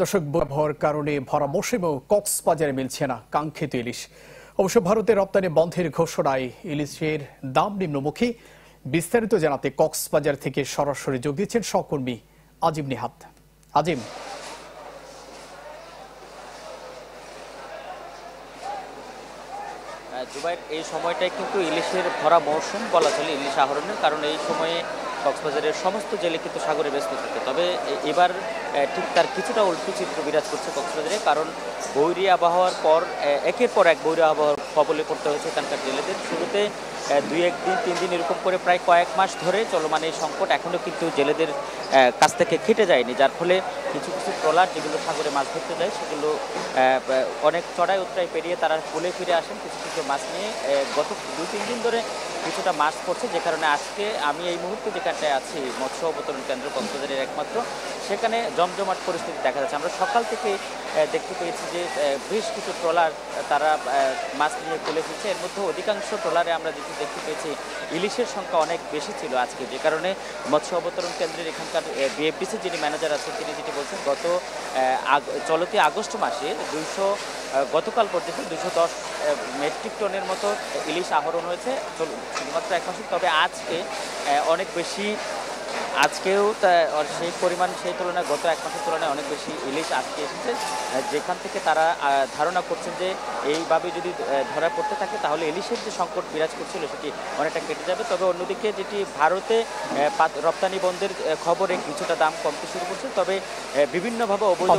দর্শক, আবহাওয়ার কারণে ভরা মৌসুমেও কক্সবাজারে মিলছে না কাঙ্ক্ষিত ইলিশ। অবশ্য ভারতের রপ্তানি বন্ধের ঘোষণায় ইলিশের দাম নিম্নমুখী। বিস্তারিত জানাতে কক্সবাজার থেকে সরাসরি যোগ দিচ্ছেন সহকর্মী আজিম নিহাত। আজিম, জুবাইর, এই সময়টাই কিন্তু ইলিশের ভরা মৌসুম বলা চলে ইলিশ আহরণের, কারণ এই সময়ে কক্সবাজারের সমস্ত জেলে কিন্তু সাগরে ব্যস্ত থাকে। তবে এবার ঠিক তার কিছুটা উল্টো চিত্র বিরাজ করছে কক্সবাজারে, কারণ বৈরী আবহাওয়ার পর একের পর এক বৈরী আবহাওয়ার কবলে পড়তে হয়েছে এখানকার জেলেদের। শুরুতে 2-1 দিন 3 দিন এরকম করে প্রায় কয়েক মাস ধরে চলমান এই সংকট এখনও কিন্তু জেলেদের কাছ থেকে কেটে যায়নি, যার ফলে কিছু কিছু ট্রলার যেগুলো সাগরে মাছ ধরতে যায় সেগুলো অনেক চড়াই উতরাই পেরিয়ে তারা কুলে ফিরে আসেন কিছু কিছু মাছ নিয়ে। গত 2-3 দিন ধরে কিছুটা মাছ পড়ছে, যে কারণে আজকে আমি এই মুহূর্তে যেখানটায় আছি মৎস্য অবতরণ কেন্দ্র কক্সবাজারের একমাত্র, সেখানে জমজমাট পরিস্থিতি দেখা যাচ্ছে। আমরা সকাল থেকে দেখতে পেয়েছি যে বেশ কিছু ট্রলার তারা মাছ নিয়ে কুলে ফিরছে। এর মধ্যে অধিকাংশ ট্রলারে আমরা যেটি দেখতে পেয়েছি ইলিশের সংখ্যা অনেক বেশি ছিল আজকে, যে কারণে মৎস্য অবতরণ কেন্দ্রের এখানকার বিএফডিসির যিনি ম্যানেজার আছেন তিনি যেটি বলছেন, চলতি আগস্ট মাসে গতকাল পর্যন্ত 210 মেট্রিক টনের মতো ইলিশ আহরণ হয়েছে শুধুমাত্র এক মাসে। তবে আজকে অনেক বেশি, আজকেও সেই পরিমাণ, সেই তুলনায় গত এক মাসের তুলনায় অনেক বেশি ইলিশ আজকে এসেছে, যেখান থেকে তারা ধারণা করছেন যে এইভাবে যদি ধরা পড়তে থাকে তাহলে ইলিশের যে সংকট বিরাজ করছিল সেটি অনেকটা কেটে যাবে। তবে অন্যদিকে যেটি ভারতে রপ্তানি বন্ধের খবরে কিছুটা দাম কমতে শুরু করছে, তবে বিভিন্নভাবে অবৈধ